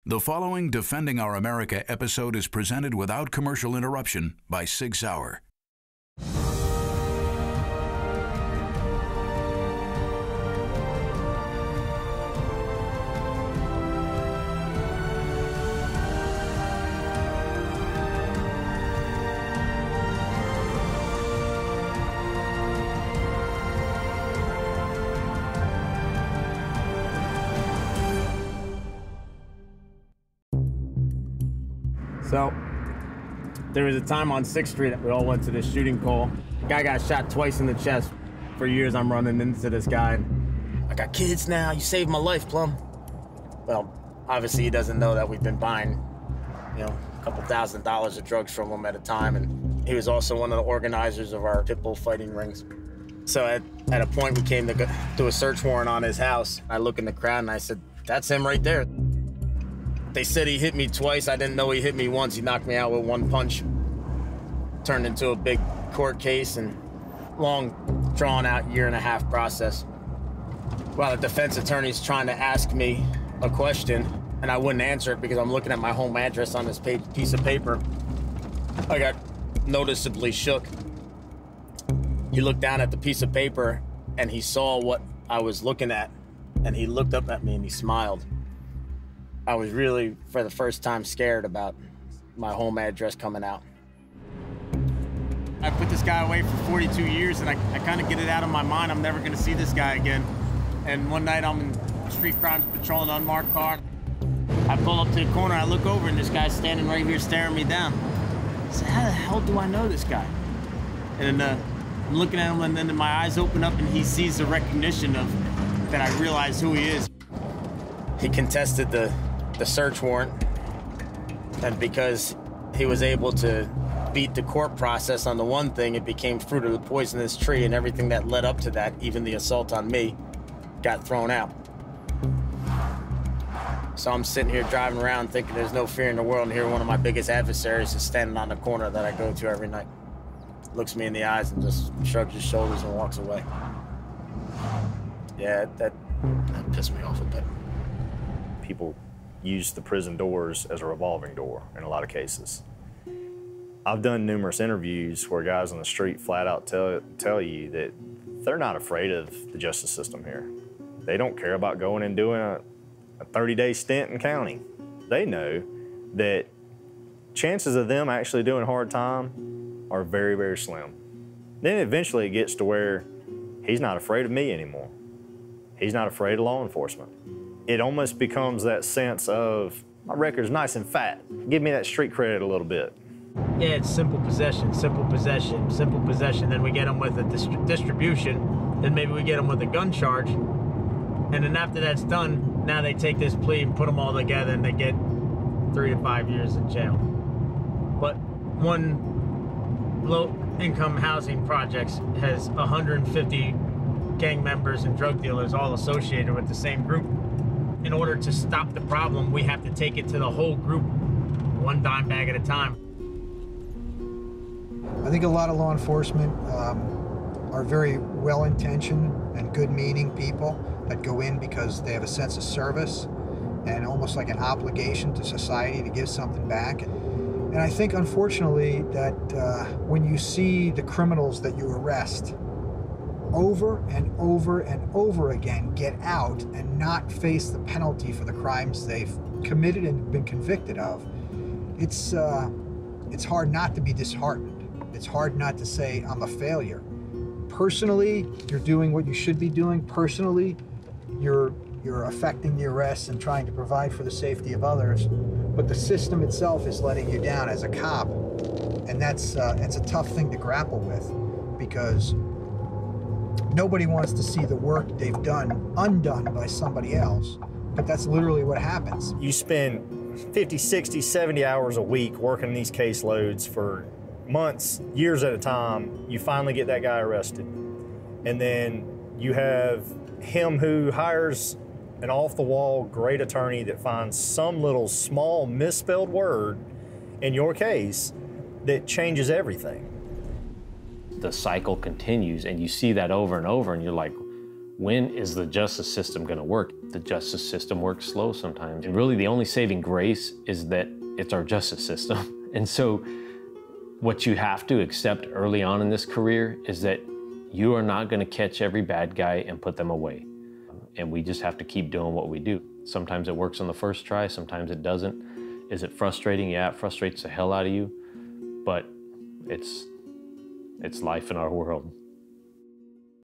The following Defending Our America episode is presented without commercial interruption by Sig Sauer. So, there was a time on 6th Street that we all went to this shooting call. Guy got shot twice in the chest. For years, I'm running into this guy. I got kids now. You saved my life, Plum. Well, obviously, he doesn't know that we've been buying, a couple $1,000s of drugs from him at a time. And he was also one of the organizers of our pit bull fighting rings. So at a point, we came to do a search warrant on his house. I look in the crowd and I said, that's him right there. They said he hit me twice. I didn't know he hit me once. He knocked me out with one punch. Turned into a big court case and long, drawn-out year-and-a-half process. While the defense attorney's trying to ask me a question, and I wouldn't answer it because I'm looking at my home address on this piece of paper, I got noticeably shook. He looked down at the piece of paper, and he saw what I was looking at, and he looked up at me, and he smiled. I was really, for the first time, scared about my home address coming out. I put this guy away for 42 years, and I kind of get it out of my mind. I'm never going to see this guy again. And one night, I'm in street crimes patrolling an unmarked car. I pull up to the corner, I look over, and this guy's standing right here staring me down. I said, how the hell do I know this guy? And I'm looking at him, and then my eyes open up, and he sees the recognition of that I realize who he is. He contested the search warrant, and because he was able to beat the court process on the one thing, it became fruit of the poisonous tree, and everything that led up to that, even the assault on me, got thrown out. So I'm sitting here driving around thinking there's no fear in the world, and here one of my biggest adversaries is standing on the corner that I go to every night. Looks me in the eyes and just shrugs his shoulders and walks away. Yeah, that pissed me off a bit. People use the prison doors as a revolving door in a lot of cases. I've done numerous interviews where guys on the street flat out tell you that they're not afraid of the justice system here. They don't care about going and doing a 30-day stint in county. They know that chances of them actually doing hard time are very, very slim. Then eventually it gets to where he's not afraid of me anymore. He's not afraid of law enforcement. It almost becomes that sense of, my record's nice and fat. Give me that street credit a little bit. Yeah, it's simple possession, simple possession, simple possession. Then we get them with a distribution. Then maybe we get them with a gun charge. And then after that's done, now they take this plea and put them all together and they get 3 to 5 years in jail. But one low-income housing projects has 150 gang members and drug dealers all associated with the same group. In order to stop the problem, we have to take it to the whole group, one dime bag at a time. I think a lot of law enforcement are very well-intentioned and good-meaning people that go in because they have a sense of service and almost like an obligation to society to give something back. And I think, unfortunately, that when you see the criminals that you arrest over and over and over again get out and not face the penalty for the crimes they've committed and been convicted of, it's hard not to be disheartened. It's hard not to say, I'm a failure. Personally, you're doing what you should be doing. Personally, you're affecting the arrests and trying to provide for the safety of others. But the system itself is letting you down as a cop. And that's a tough thing to grapple with, because nobody wants to see the work they've done undone by somebody else. But that's literally what happens. You spend 50, 60, 70 hours a week working these caseloads for months, years at a time. You finally get that guy arrested. And then you have him who hires an off-the-wall great attorney that finds some little small misspelled word in your case that changes everything. The cycle continues, and you see that over and over, and you're like, When is the justice system going to work? The justice system works slow sometimes. And really the only saving grace is that it's our justice system. And so what you have to accept early on in this career is that you are not going to catch every bad guy and put them away. And we just have to keep doing what we do. Sometimes it works on the first try, sometimes it doesn't. Is it frustrating? Yeah, it frustrates the hell out of you, but it's life in our world.